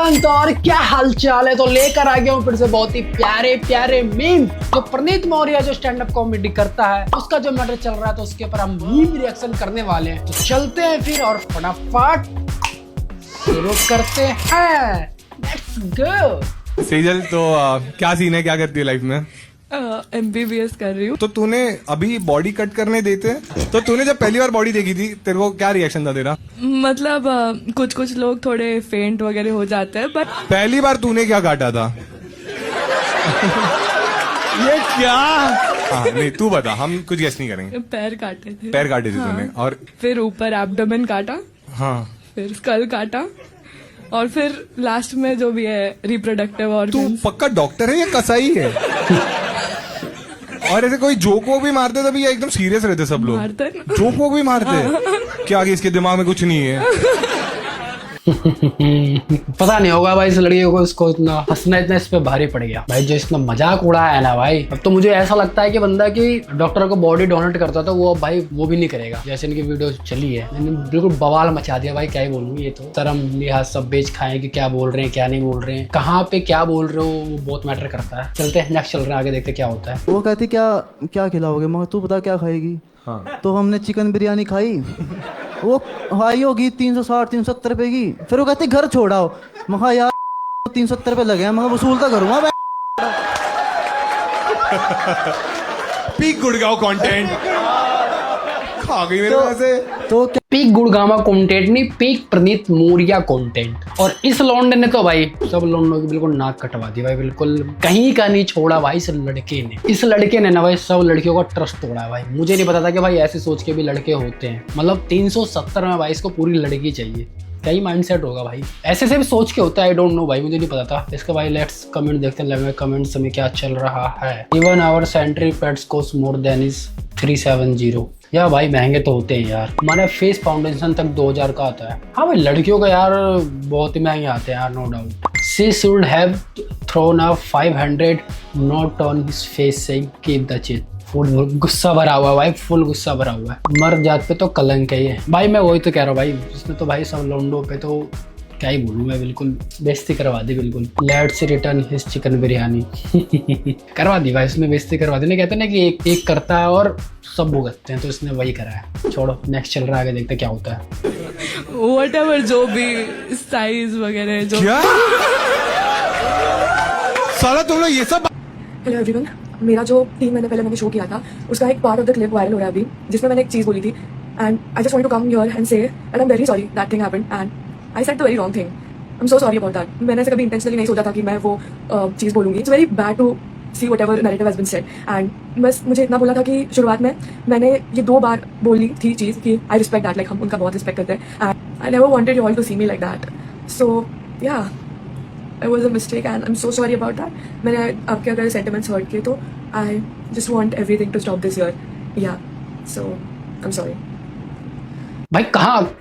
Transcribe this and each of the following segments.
हेमंत और क्या हालचाल है। तो लेकर आ गया हूँ फिर से बहुत ही प्यारे प्यारे मीम जो प्रणीत मौर्य जो स्टैंड अप कॉमेडी करता है उसका जो मैटर चल रहा है, तो उसके ऊपर हम मीम रिएक्शन करने वाले हैं। तो चलते हैं फिर और फटाफट शुरू करते हैं। Let's go. सेजल, तो क्या सीन है, क्या करती है लाइफ में? MBBS कर रही हूँ। तो तूने अभी बॉडी कट करने देते, तो तूने जब पहली बार बॉडी देखी थी तेरे को क्या रिएक्शन था तेरा? मतलब कुछ कुछ लोग थोड़े फेंट वगैरह हो जाते हैं, बट पहली बार तूने क्या काटा था? ये क्या? हाँ नहीं, तू बता, हम कुछ गेस नहीं करेंगे। पैर काटे थे। पैर काटे थे तूने? और फिर ऊपर एब्डोमेन काटा, हाँ, फिर स्कल काटा, और फिर लास्ट में जो भी है रिप्रोडक्टिव तू ऑर्गन्स। पक्का डॉक्टर है या कसाई है? और ऐसे कोई जोक वोक भी मारते तभी या एकदम सीरियस रहते सब लोग? मारते हैं ना। जोक वोक भी मारते क्या? आगे इसके दिमाग में कुछ नहीं है? पता नहीं होगा भाई इस लड़की को, इसको इतना हंसना इतना इस पे भारी पड़ गया भाई। जो इसने मजाक उड़ाया है ना भाई, अब तो मुझे ऐसा लगता है कि बंदा की डॉक्टर को बॉडी डोनेट करता था वो, अब भाई वो भी नहीं करेगा। जैसे इनकी वीडियो चली है, इन्होंने बिल्कुल बवाल मचा दिया भाई। क्या ही बोलूँ, ये तो शर्म लिहाज सब बेच खाए कि क्या बोल रहे हैं क्या नहीं बोल रहे हैं, कहाँ पे क्या बोल रहे हो, वो बहुत मैटर करता है। चलते हैं नेक्स्ट, चल रहे हैं आगे, देखते क्या होता है। वो कहती क्या क्या खिलाओगे, मगर तू बता क्या खाएगी। हाँ। तो हमने चिकन बिरयानी खाई, वो हाई होगी 360 370 रुपए की। फिर वो कहती घर छोड़ाओ, महा यार 370 रुपए लगे हैं, मगर वसूल तो करूँगा मैं। पीक गुड़गांव कंटेंट खा गई मेरे वैसे। तो पीक गुड़गामा कंटेंट नहीं, पीक प्रणीत मौर्य कंटेंट। और इस लौंडे ने तो भाई सब लौंडों की बिल्कुल नाक कटवा दी भाई, बिल्कुल कहीं का नहीं छोड़ा भाई। इस लड़के ने ना भाई सब लड़कियों का ट्रस्ट तोड़ा है भाई। मुझे नहीं पता था कि भाई ऐसे सोच के भी लड़के होते हैं। मतलब 370 में भाई इसको पूरी लड़की चाहिए। क्या ही माइंडसेट होगा भाई, ऐसे से भी सोच के होता है। आई डोंट नो भाई, मुझे नहीं पता था इसका भाई। लेट्स कमेंट देखते हैं कमेंट्स में क्या चल रहा है। Even our sentry pets cost more than is 370। या भाई महंगे तो होते हैं यार। हमारे फेस फाउंडेशन तक 2000 का आता है। हाँ भाई लड़कियों का यार बहुत ही महंगे आते हैं यार, no doubt. She should have thrown a 500 note on his face saying keep the change। Full गुस्सा भरा हुआ है भाई, फुल गुस्सा भरा हुआ है। मर्द जात पे तो कलंक है ये भाई। मैं वही तो कह रहा हूँ भाई, इसने तो भाई सब लौंडों पे तो क्या ही बोलूँ मैं, बिल्कुल बेइज्जती करवा दी बिल्कुल। Let's return his chicken biryani करवा दी भाई, इसने बेइज्जती करवा दी। कहते ना कि एक करता है और सब भुगतते हैं, तो इसने वही करा है। छोड़ो नेक्स्ट, चल रहा है आगे, देखते क्या होता है। व्हाटएवर जो भी साइज वगैरह जो। क्या साला तुम लोग ये सब। हेलो एवरीवन, मेरा जो 3 महीने पहले मैंने शो किया था उसका एक part of the clip viral हो रहा है अभी, जिसमें मैंने एक चीज़ बोली थी and I just want to come here and say and I am very sorry that thing happened and I said the very wrong thing. I am so sorry about that. मैंने ऐसे कभी इंटेंशनली नहीं सोचा था कि मैं वो चीज़ बोलूँगी। It's very bad to see whatever narrative has been said and बस मुझे इतना बोला था कि शुरुआत में मैंने ये 2 बार बोली थी चीज़ कि आई रिस्पेक्ट दैट, लाइक हम उनका बहुत रिस्पेक्ट करते हैं and I never wanted you all to see me like that. So yeah it was a mistake and I'm so sorry about that. मैंने आपके अगर sentiments hurt किए तो I just want everything to stop this year. Yeah, so I'm sorry. भाई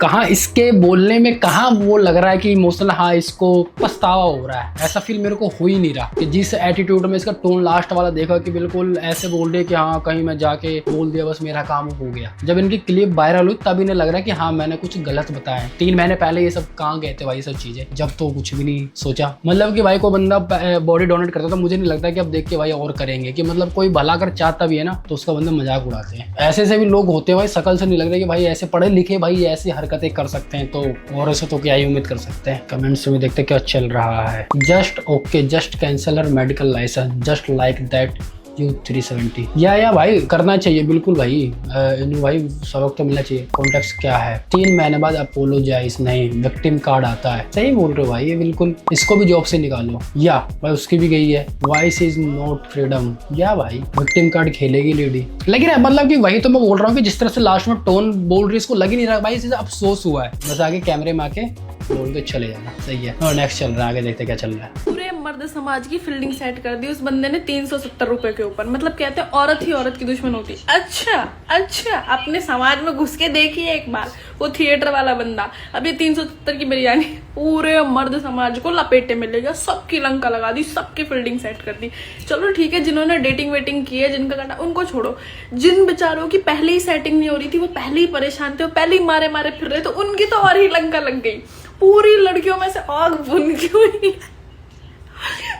कहाँ इसके बोलने में कहाँ वो लग रहा है कि इमोशनल, हाँ इसको पछतावा हो रहा है। ऐसा फील मेरे को हो ही नहीं रहा कि जिस एटीट्यूड में इसका टोन लास्ट वाला देखा कि बिल्कुल ऐसे बोल रहे कि हाँ कहीं मैं जाके बोल दिया बस मेरा काम हो गया। जब इनकी क्लिप वायरल हुई तब इन्हें लग रहा है कि हाँ मैंने कुछ गलत बताया। 3 महीने पहले ये सब कहाँ गए थे भाई, सब चीजें जब तो कुछ भी नहीं सोचा। मतलब कि भाई कोई बंदा बॉडी डोनेट करता तो मुझे नहीं लगता कि अब देख के भाई और करेंगे, कि मतलब कोई भला कर चाहता भी है ना तो उसका बंदा मजाक उड़ाते हैं। ऐसे से भी लोग होते हैं भाई, शकल से नहीं लग रहा कि भाई ऐसे पढ़े लिखे भाई ऐसी हरकतें कर सकते हैं, तो और ऐसे तो क्या ही उम्मीद कर सकते हैं। कमेंट्स में देखते क्या चल रहा है। Just okay, just cancel her medical licence just like that you 370। या भाई करना चाहिए बिल्कुल भाई। इन्हें भाई सबक तो मिलना चाहिए। कॉन्टेक्स्ट क्या है? 3 महीने बाद अपोलोजाइज नहीं, विक्टिम कार्ड आता है। सही बोल रहे हो भाई, ये बिल्कुल इसको भी जॉब से निकालो। या भाई उसकी भी गई है। Voice is not freedom. या भाई विक्टिम कार्ड खेलेगी लेडी। लेकिन मतलब कि वही तो मैं बोल रहा हूँ कि जिस तरह से लास्ट में टोन बोल रही है इसको लग ही नहीं रहा भाई, इसे अफसोस हुआ है। बस आगे कैमरे में आके बोल के चले जाना, सही है। और नेक्स्ट चल रहा है आगे, देखते क्या चल रहा है। पूरे मर्द समाज की फील्डिंग सेट कर दी उस बंदे ने 370 रुपए के ऊपर। मतलब कहते हैं औरत ही औरत की दुश्मन होती। अच्छा अपने समाज में घुस के देखिए एक बार, वो थिएटर वाला बंदा अभी 370 की बिरयानी पूरे मर्द समाज को लपेटे में ले गया, सबकी लंका लगा दी, सबकी फील्डिंग सेट कर दी। चलो ठीक है, जिन्होंने डेटिंग वेटिंग की है, जिनका करना उनको छोड़ो। जिन बेचारों की पहले ही सेटिंग नहीं हो रही थी, वो पहले ही परेशान थे, वो पहले ही मारे फिर रहे, तो उनकी तो और ही लंका लग गई। पूरी लड़कियों में से आग भुन की हुई है।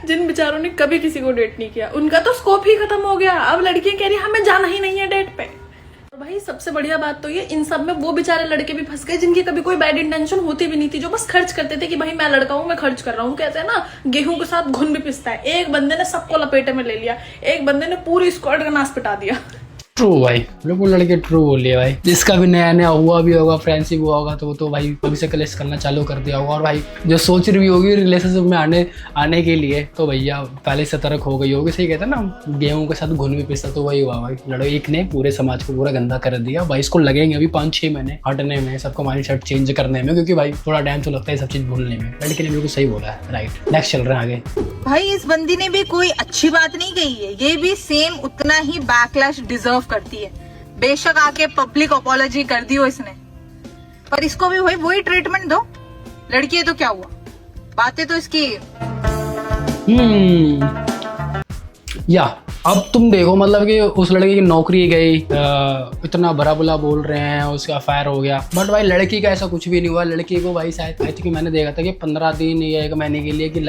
जिन बेचारों ने कभी किसी को डेट नहीं किया, उनका तो स्कोप ही खत्म हो गया। अब लड़कियां कह रही हमें जाना ही नहीं है डेट पे। और भाई सबसे बढ़िया बात तो ये, इन सब में वो बेचारे लड़के भी फंस गए जिनकी कभी कोई बैड इंटेंशन होती भी नहीं थी, जो बस खर्च करते थे कि भाई मैं लड़का हूं, मैं खर्च कर रहा हूँ। कहते हैं ना, गेहूं के साथ घुन भी पिसता है। एक बंदे ने सबको लपेटे में ले लिया, एक बंदे ने पूरी स्क्वाड का नाश पिटा दिया। ट्रू भाई, बिल्कुल लड़के ट्रू बोलिए भाई। जिसका भी नया नया हुआ भी होगा, फ्रेंडशिप हुआ होगा, तो वो तो भाई अभी से कलेश करना चालू कर दिया होगा। और भाई जो सोच रही होगी रिलेशनशिप में आने के लिए, तो भैया पहले से सतर्क हो गई होगी। सही कहते हैं ना, गेहूं के साथ घुन भी पिसता, तो वही हुआ भाई। लड़के ने पूरे समाज को पूरा गंदा कर दिया भाई। इसको लगेंगे अभी 5-6 महीने हटने में, सबको माइंड सेट चेंज करने में, क्योंकि भाई थोड़ा टाइम तो लगता है सब चीज भूलने में। लड़के ने बिल्कुल सही बोला है। राइट, नेक्स्ट चल रहे हैं आगे। भाई इस बंदी ने भी कोई अच्छी बात नहीं कही है, ये भी सेम उतना ही बैकलैश डिजर्व करती है। बेशक आके पब्लिक अपॉलॉजी कर दी हो इसने, पर इसको भी वही ट्रीटमेंट दो। लड़की है तो क्या हुआ, बातें तो इसकी। या अब तुम देखो, मतलब कि उस लड़के की नौकरी गई, इतना बुरा बुला बोल रहे हैं, उसका अफेयर हो गया। बट भाई लड़की का ऐसा कुछ भी नहीं हुआ। लड़की को भाई शायद आई थिंक मैंने देखा था कि 15 दिन या 1 महीने के लिए कि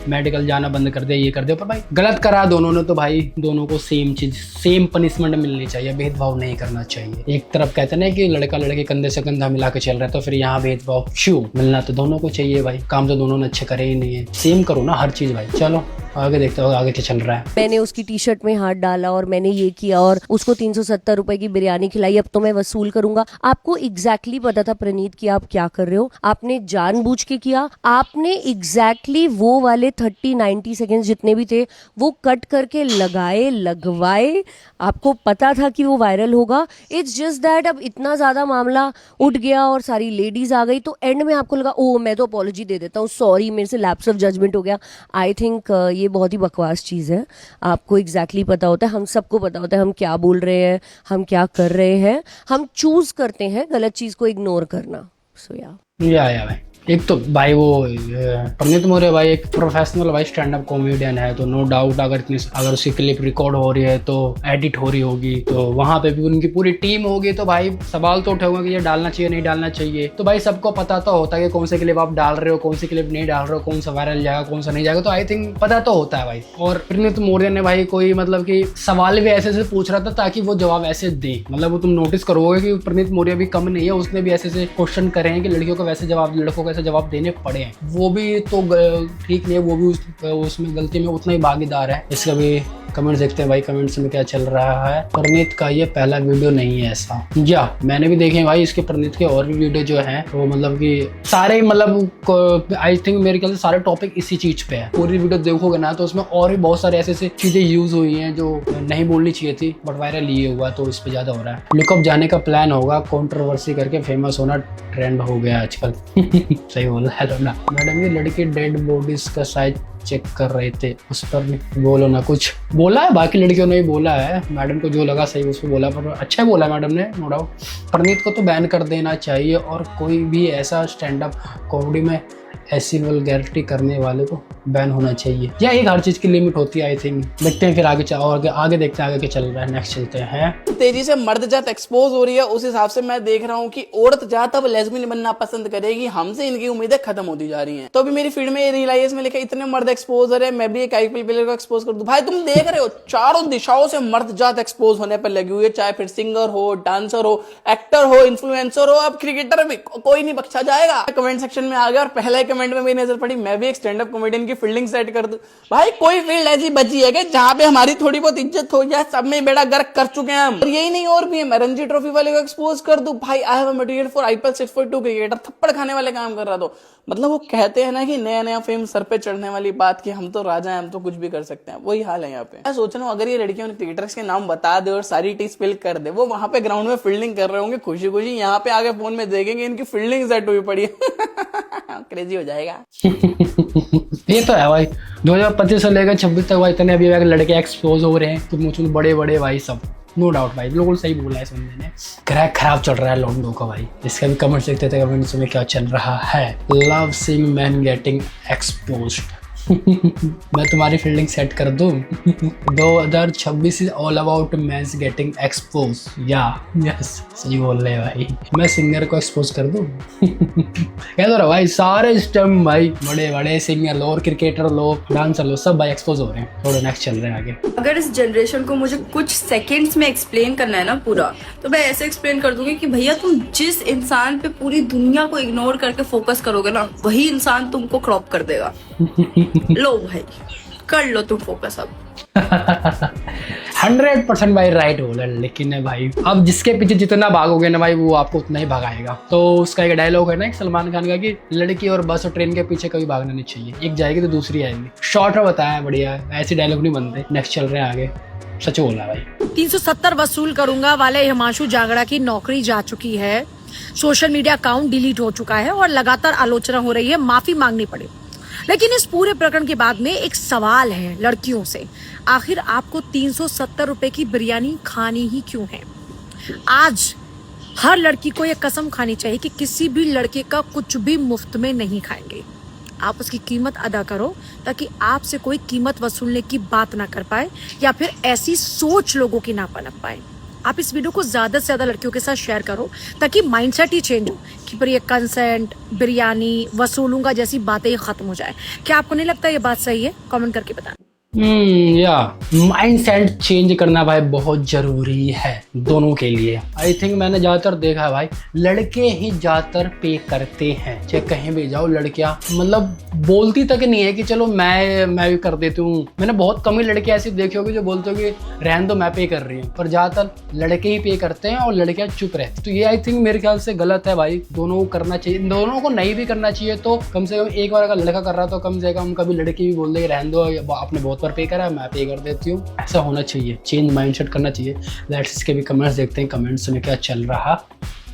मेडिकल जाना बंद कर दिया, ये कर दिया। पर भाई गलत करा दोनों ने, तो भाई दोनों को सेम चीज, सेम पनिशमेंट मिलनी चाहिए। भेदभाव नहीं करना चाहिए। एक तरफ कहते ना कि लड़का लड़के कंधे से कंधा मिला के चल रहा है, तो फिर यहाँ भेदभाव क्यों? मिलना तो दोनों को चाहिए भाई। काम तो दोनों ने अच्छे करे ही नहीं है, सेम करो ना हर चीज भाई। चलो आगे देखते हो आगे क्या चल रहा है। मैंने उसकी टी शर्ट में हाथ डाला और मैंने ये किया और उसको 370 रुपए की बिरयानी खिलाई, अब तो मैं वसूल करूंगा। आपको एग्जैक्टली पता था प्रणीत कि आप क्या कर रहे हो। आपने जानबूझ के किया। आपने एग्जैक्टली वो वाले 30-90 सेकेंड जितने भी थे वो कट करके लगवाए। आपको पता था कि वो वायरल होगा। इट्स जस्ट दैट अब इतना ज्यादा मामला उठ गया और सारी लेडीज आ गई, तो एंड में आपको लगा ओ मैं तो अपॉलॉजी दे देता हूँ, सॉरी मेरे से लैप्स ऑफ जजमेंट हो गया। आई थिंक ये बहुत ही बकवास चीज़ है। आपको एग्जैक्टली पता होता है, हम सबको पता होता है हम क्या बोल रहे हैं, हम क्या कर रहे हैं। हम चूज करते हैं गलत चीज़ को इग्नोर करना। सो या भाई एक तो भाई वो प्रणीत मौर्य भाई एक प्रोफेशनल भाई स्टैंड अप कॉमेडियन है, तो नो डाउट अगर उसकी क्लिप रिकॉर्ड हो रही है तो एडिट हो रही होगी, तो वहां पे भी उनकी पूरी टीम होगी, तो भाई सवाल तो उठेगा कि ये डालना चाहिए नहीं डालना चाहिए। तो भाई सबको पता तो होता है कि कौन से क्लिप आप डाल रहे हो, कौन सी क्लिप नहीं डाल रहे हो, कौन सा वायरल जाएगा कौन सा नहीं जाएगा, तो आई थिंक पता तो होता है भाई। और प्रणीत मौर्य ने भाई कोई मतलब कि सवाल भी ऐसे पूछ रहा था ताकि वो जवाब ऐसे दे। मतलब वो तुम नोटिस करोगे कि प्रणीत मौर्य भी कम नहीं है, उसने भी ऐसे क्वेश्चन करे हैं कि लड़कियों को वैसे जवाब, लड़कों को ऐसे जवाब देने पड़े हैं। वो भी तो ठीक नहीं है, वो भी उसमें गलती में उतना ही भागीदार है। इसका भी कमेंट्स देखते हैं भाई, कमेंट्स में क्या चल रहा है। प्रणीत का ये पहला वीडियो नहीं है ऐसा। या मैंने भी देखे भाई इसके प्रणीत के और भी वीडियो जो हैं, तो मतलब कि सारे मतलब आई थिंक मेरे ख्याल से सारे टॉपिक इसी चीज पे है। पूरी वीडियो देखोगे ना तो उसमें और भी बहुत सारे ऐसे चीजें यूज हुई हैं जो नहीं बोलनी चाहिए थी, बट वायरल ये हुआ तो इस पे ज्यादा हो रहा है। लुकअप जाने का प्लान होगा, कंट्रोवर्सी करके फेमस होना ट्रेंड हो गया आजकल। सही बोला। हेलो ना मैडम, ये लड़के डेड बॉडीज का साइज चेक कर रहे थे, उस पर बोलो ना। कुछ बोला है, बाकी लड़कियों ने भी बोला है, मैडम को जो लगा सही उसको बोला, पर अच्छा बोला मैडम ने, नो डाउट। प्रणीत को तो बैन कर देना चाहिए, और कोई भी ऐसा स्टैंड अप कॉमेडी में ऐसी वल्गैरिटी करने वाले को बैन होना चाहिए। या एक हर चीज की लिमिट होती है आई थिंक। देखते हैं फिर आगे देखते हैं आगे क्या चल रहा है। नेक्स्ट चलते हैं। तेजी से मर्द जात एक्सपोज हो रही है, उस हिसाब से मैं देख रहा हूँ कि औरत जात अब लेस्बियन बनना पसंद करेगी। हमसे इनकी उम्मीदें खत्म होती जा रही हैं। तो अभी मेरी फीड में ये रियलाइज में लिखा इतने मर्द एक्सपोज हो रहे हैं, मैं भी एक आईपीएल प्लेयर को एक्सपोज कर दूं। भाई तुम देख रहे हो चारों दिशाओं से मर्द जात एक्सपोज होने पर लगी हुई है, चाहे फिर सिंगर हो, डांसर हो, एक्टर हो, इन्फ्लुएंसर हो, अब क्रिकेटर भी, कोई नहीं बख्शा जाएगा। कमेंट सेक्शन में आ गया और पहले कमेंट में मेरी नजर पड़ी, मैं भी एक स्टैंड अप कॉमेडियन की फील्डिंग सेट कर दूं। भाई कोई फील्ड ऐसी बची है कि जहां पे हमारी थोड़ी बहुत इज्जत हो जाए, सब में बेड़ा गर्क कर चुके हैं हम। और यही नहीं और भी है, मैं रणजी ट्रॉफी वाले को एक्सपोज कर दूं। भाई I have a material for IPL 642 cricketer, थप्पड़ खाने वाले काम कर रहा। तो मतलब वो कहते हैं ना कि नया नया फेम सर पे चढ़ने वाली बात, कि हम तो राजा हैं, हम तो कुछ भी कर सकते हैं, वही हाल है यहाँ पे। मैं सोच रहा हूँ अगर ये लड़कियों ने क्रिकेटर्स के नाम बता दे और सारी टी स्पिल कर दे, वो वहां पे ग्राउंड में फील्डिंग कर रहे होंगे खुशी खुशी, यहाँ पे आगे फोन में देखेंगे इनकी फील्डिंग सेट हुई पड़ी क्रेजी हो जाएगा। ये तो है भाई, 2025 से लेकर 26 तक भाई इतने अभी लड़के एक्सपोज हो रहे हैं, तो मुझे बड़े बड़े भाई सब, नो डाउट भाई बिल्कुल सही बोला है बंदे ने। क्रैक खराब चल रहा है लॉन्डो का भाई। इसका भी कमेंट्स देखते थे, कमेंट्स में क्या चल रहा है। Love seeing man getting exposed. मैं तुम्हारी फील्डिंग सेट कर दूं। 2026 is all about men's getting expose. या यस, सही बोल रहे हैं भाई। मैं सिंगर को एक्सपोज कर दूं। कह दो रहा भाई, सारे इस टाइम भाई बड़े बड़े सिंगर लो और क्रिकेटर लो, डांसर लो, सब भाई एक्सपोज हो रहे हैं। थोड़ा नेक्स्ट चल रहे हैं आगे। अगर इस जनरेशन को मुझे कुछ सेकंड्स में एक्सप्लेन करना है ना पूरा, तो मैं ऐसे एक्सप्लेन कर दूंगी कि भैया तुम जिस इंसान पे पूरी दुनिया को इग्नोर करके फोकस करोगे ना, वही इंसान तुमको क्रॉप कर देगा। लो भाई, कर लो तुम फोकस अब। 100% भाई राइट बोला। लेकिन भाई अब जिसके पीछे जितना भागोगे ना भाई, वो आपको उतना ही भगाएगा। तो उसका एक डायलॉग है ना एक सलमान खान का कि लड़की और बस और ट्रेन के पीछे कभी भागना नहीं चाहिए, एक जाएगी तो दूसरी आएगी। शॉर्ट में बताया, बढ़िया। ऐसे डायलॉग नहीं बनते। नेक्स्ट चल रहे हैं आगे। सच बोला भाई। 370 वसूल करूंगा वाले हिमांशु जांगड़ा की नौकरी जा चुकी है, सोशल मीडिया अकाउंट डिलीट हो चुका है और लगातार आलोचना हो रही है, माफी मांगनी पड़ी। लेकिन इस पूरे प्रकरण के बाद में एक सवाल है लड़कियों से, आखिर आपको 370 रुपए की बिरयानी खानी ही क्यों है? आज हर लड़की को यह कसम खानी चाहिए कि किसी भी लड़के का कुछ भी मुफ्त में नहीं खाएंगे। आप उसकी कीमत अदा करो ताकि आपसे कोई कीमत वसूलने की बात ना कर पाए या फिर ऐसी सोच लोगों की ना पनप पाए। आप इस वीडियो को ज्यादा से ज्यादा लड़कियों के साथ शेयर करो ताकि माइंडसेट ही चेंज हो कि पर ये कंसेंट, बिरयानी वसूलूंगा जैसी बातें ही खत्म हो जाए। क्या आपको नहीं लगता ये बात सही है? कमेंट करके बताना। या माइंडसेट चेंज करना भाई बहुत जरूरी है दोनों के लिए। आई थिंक मैंने ज्यादातर देखा है भाई, लड़के ही ज्यादातर पे करते हैं। चाहे कहीं भी जाओ, लड़कियां मतलब बोलती तक नहीं है कि चलो मैं भी कर देती हूँ। मैंने बहुत कम ही लड़के ऐसी देखी होगी जो बोलते हो कि रहने दो मैं पे कर रही हूँ, पर ज्यादातर लड़के ही पे करते हैं और लड़कियां चुप रहती। तो ये आई थिंक मेरे ख्याल से गलत है भाई। दोनों को करना चाहिए, दोनों को नहीं भी करना चाहिए तो कम से कम एक बार अगर लड़का कर रहा तो कम से कम कभी लड़की भी बोल दे रहने दो, आपने बहुत पर पे करा, मैं पे कर देती हूँ। ऐसा होना चाहिए, चेंज माइंडसेट करना चाहिए। लेट्स इसके भी कमेंट्स देखते हैं, कमेंट्स में क्या चल रहा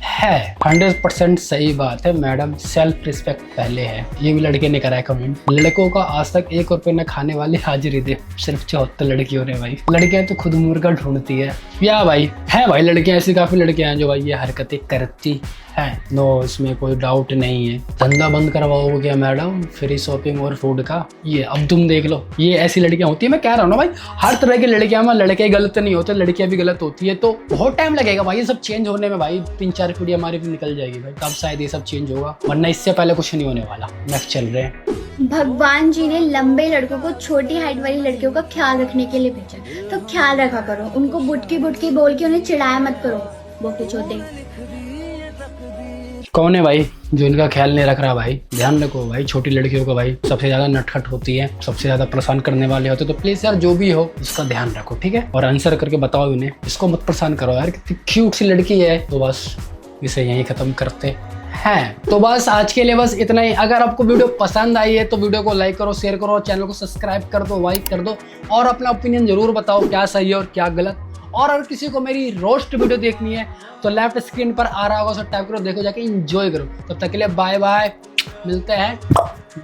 है। 100% सही बात है मैडम, सेल्फ रिस्पेक्ट पहले है। ये भी लड़के ने करा है कमेंट। लड़कों का आज तक 1 रुपये न खाने वाली हाजिरी दे, सिर्फ 74 लड़कियों ने भाई। लड़कियां तो खुद मुर्गा ढूंढती है या भाई, है भाई लड़कियां ऐसी काफी लड़कियां हैं जो भाई ये हरकतें करती हैं। नो, इसमें कोई डाउट नहीं है। धंधा बंद करवाओगे क्या मैडम फ्री शॉपिंग और फूड का? ये अब तुम देख लो, ये ऐसी लड़कियां होती है। मैं कह रहा हूँ ना भाई, हर तरह की लड़कियां में लड़के गलत नहीं होते, लड़कियां भी गलत होती है। तो बहुत टाइम लगेगा भाई ये सब चेंज होने में भाई। 3-4 पीढ़ी हमारी भी निकल जाएगी भाई, तब शायद ये सब चेंज होगा, वरना इससे पहले कुछ नहीं होने वाला। नेक्स्ट चल रहे हैं। भगवान जी ने लंबे लड़कों को छोटी हाइट वाली लड़कियों का ख्याल रखने के लिए भेजा, तो ख्याल रखा करो। उनको बुटकी बुटकी बोल के उन्हें चिढ़ाया मत करो, बोटे छोटे। कौन है भाई जो इनका ख्याल नहीं रख रहा भाई? ध्यान रखो भाई, छोटी लड़कियों को भाई सबसे ज्यादा नटखट होती है, सबसे ज्यादा परेशान करने वाले होते। तो प्लीज यार जो भी हो उसका ध्यान रखो, ठीक है? और आंसर करके बताओ इन्हें, इसको मत परेशान करो यार, कितनी क्यूट सी लड़की है। तो बस इसे यहीं खत्म करते हैं। तो बस आज के लिए बस इतना ही। अगर आपको वीडियो पसंद आई है तो वीडियो को लाइक करो, शेयर करो, चैनल को सब्सक्राइब कर दो, लाइक कर दो और अपना ओपिनियन जरूर बताओ क्या सही है और क्या गलत। और अगर किसी को मेरी रोस्ट वीडियो देखनी है तो लेफ्ट स्क्रीन पर आ रहा होगा, उसे टाइप करो, देखो, जाके एंजॉय करो। तब तक के लिए बाय बाय, मिलते हैं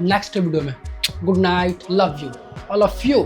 नेक्स्ट वीडियो में। Good night, love you all of you.